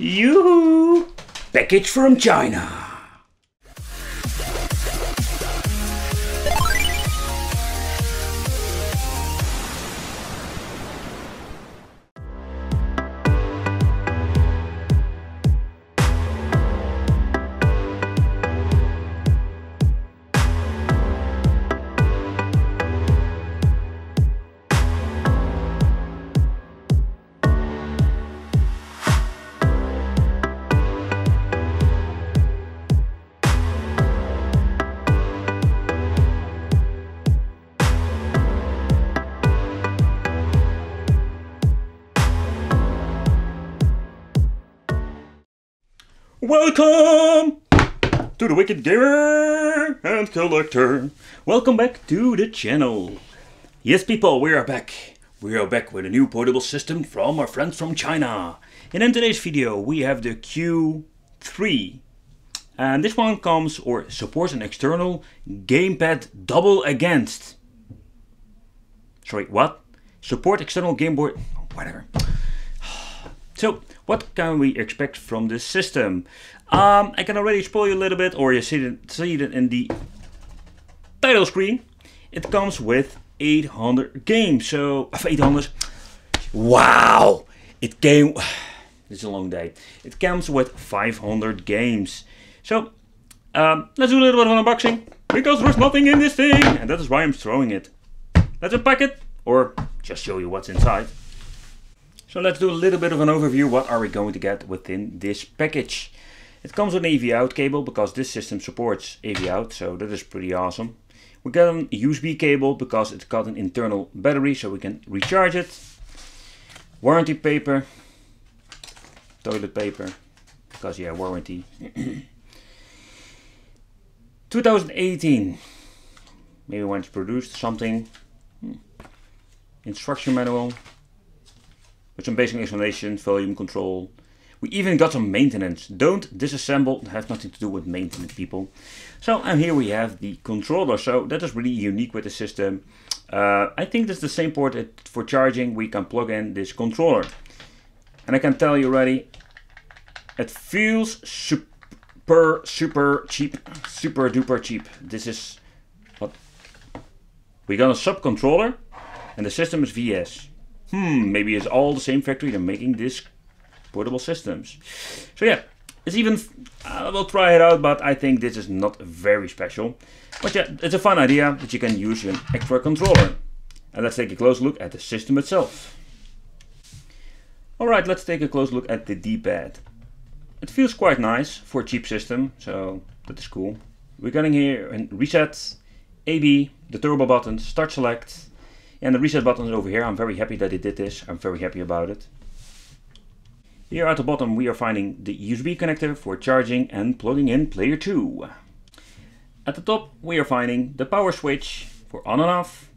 Yoo-hoo! Package from China. Welcome to the Wicked Gamer and Collector. Welcome back to the channel. Yes people, we are back. We are back with a new portable system from our friends from China. And in today's video we have the Q3. And this one comes or supports an external gamepad double against. Sorry, what? Support external GameBoy, whatever. So, what can we expect from this system? I can already spoil you a little bit, or you see it in the title screen. It comes with 800 games, so 800. Wow! It came. It's a long day. It comes with 500 games. So, let's do a little bit of an unboxing because there's nothing in this thing, and that is why I'm throwing it. Let's unpack it, or just show you what's inside. So let's do a little bit of an overview. What are we going to get within this package? It comes with an AV out cable because this system supports AV out, so that is pretty awesome. We got a USB cable because it's got an internal battery so we can recharge it. Warranty paper, toilet paper, because yeah, warranty. 2018, maybe when it's produced, something. Instruction manual. With some basic explanation, volume control. We even got some maintenance. Don't disassemble, it has nothing to do with maintenance, people. So, and here we have the controller. So that is really unique with the system. I think that's the same port for charging. We can plug in this controller. And I can tell you already, it feels super cheap. Super duper cheap. This is what we got a sub controller and the system is VS. Maybe it's all the same factory they're making this portable systems. So yeah, it's even, we'll try it out, but I think this is not very special. But yeah, it's a fun idea that you can use an extra controller. And let's take a close look at the system itself. Alright, let's take a close look at the D-pad. It feels quite nice for a cheap system, so that is cool. We're getting here a reset, AB, the turbo button, start select. And the reset button is over here. I'm very happy that they did this. I'm very happy about it. Here at the bottom we are finding the USB connector for charging and plugging in player 2. At the top we are finding the power switch for on and off.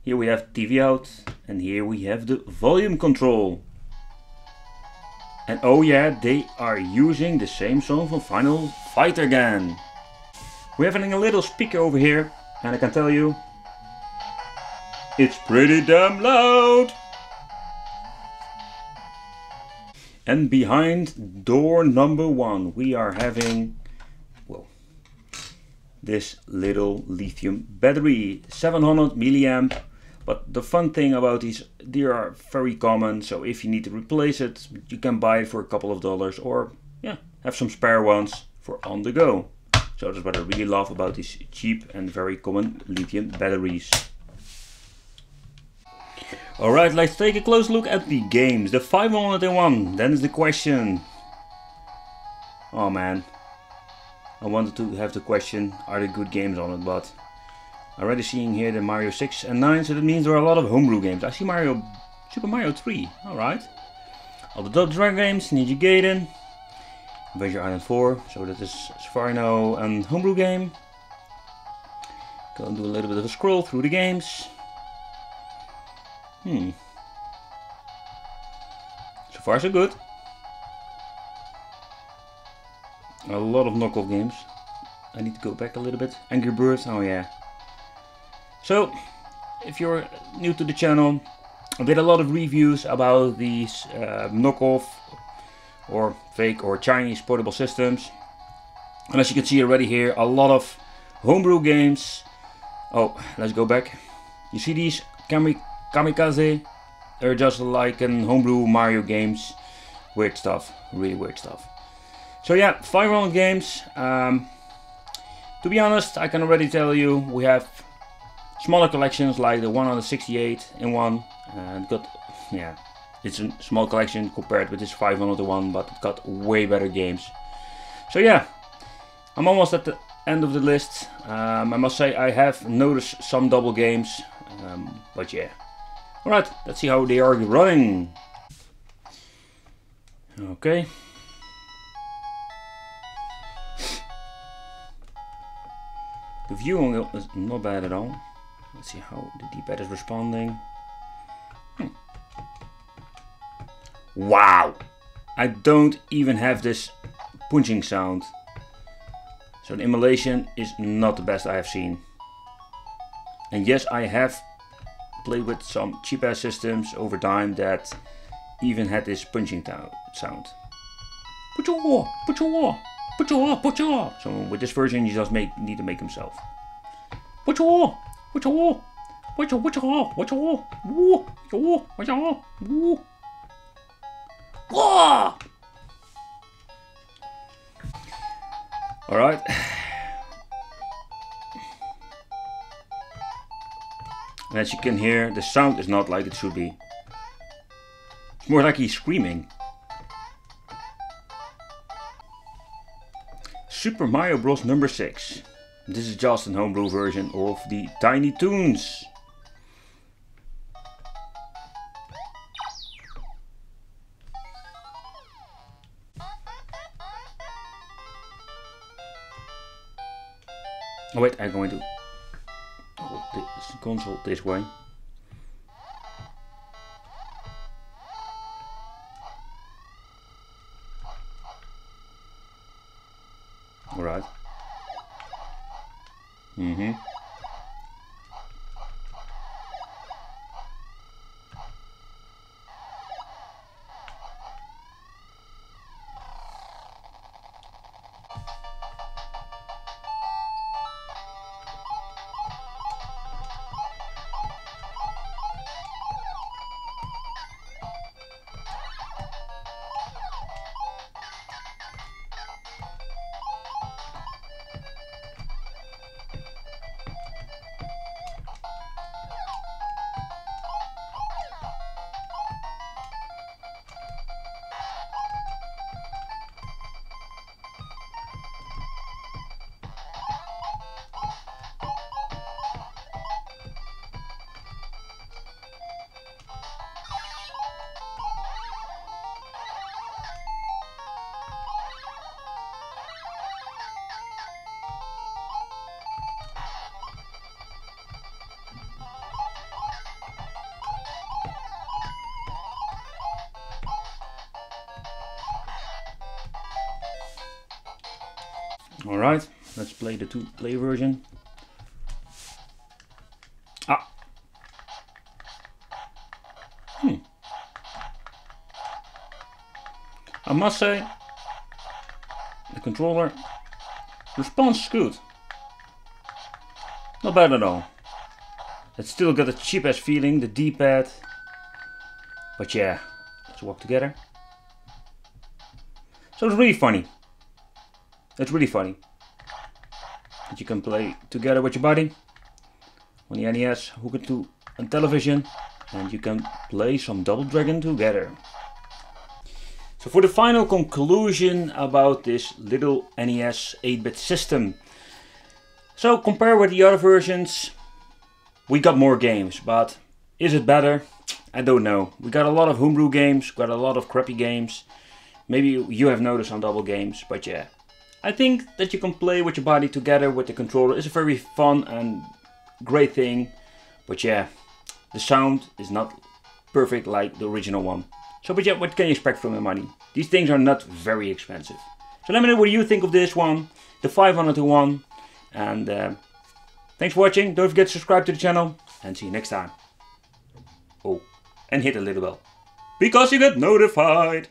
Here we have TV out and here we have the volume control. And oh yeah, they are using the same song from Final Fight again. We're having a little speaker over here and I can tell you, it's pretty damn loud! And behind door number 1 we are having, well, this little lithium battery, 700 milliamp. But the fun thing about these, they are very common, so if you need to replace it, you can buy it for a couple of dollars or yeah, have some spare ones for on the go. So that's what I really love about these cheap and very common lithium batteries. Alright, let's take a close look at the games. The 501, then is the question. Oh man, I wanted to have the question, are there good games on it, but I'm already seeing here the Mario 6 and 9, so that means there are a lot of homebrew games. I see Super Mario 3, alright. All the Double Dragon games, Ninja Gaiden, Adventure Island 4, so that is, as far as I know, a homebrew game. Go and do a little bit of a scroll through the games. So far so good. A lot of knockoff games. I need to go back a little bit. Angry Birds, oh yeah. So, if you're new to the channel, I did a lot of reviews about these knockoff or fake or Chinese portable systems. And as you can see already here, a lot of homebrew games. Oh, let's go back. You see these kamikaze? They're just like in homebrew Mario games. Weird stuff, really weird stuff. So yeah, 500 games. To be honest, I can already tell you we have smaller collections like the 168 in one, and yeah, it's a small collection compared with this 501, but it got way better games. So yeah, I'm almost at the end of the list. I must say I have noticed some double games, but yeah. Alright, let's see how they are running. Okay. The viewing is not bad at all. Let's see how the D-pad is responding. Wow! I don't even have this punching sound. So the emulation is not the best I have seen. And yes, I have played with some cheap ass systems over time that even had this punching sound. Put your war, put your war, put your war, put your war. So with this version you just need to make himself. Put your war, put your war, put your war, put your war, put your war, put your war, war. Alright. And as you can hear, the sound is not like it should be. It's more like he's screaming. Super Mario Bros. Number 6. This is just a homebrew version of the Tiny Toons. Oh wait, I'm going to hold this console this way. Alright. Alright, let's play the 2-play version. Ah. I must say, the controller responds good. Not bad at all. It's still got a cheap ass feeling, the D-pad. But yeah, let's walk together. So it's really funny. It's really funny that you can play together with your buddy on the NES, hook it to a television, and you can play some Double Dragon together. So for the final conclusion about this little NES 8-bit system. So compare with the other versions, we got more games, but is it better? I don't know. We got a lot of homebrew games, got a lot of crappy games. Maybe you have noticed some double games, but yeah. I think that you can play with your buddy together with the controller. It's a very fun and great thing. But yeah, the sound is not perfect like the original one. So but yeah, what can you expect from the money? These things are not very expensive. So let me know what you think of this one, the 501. And thanks for watching. Don't forget to subscribe to the channel. And see you next time. Oh, and hit the little bell, because you get notified.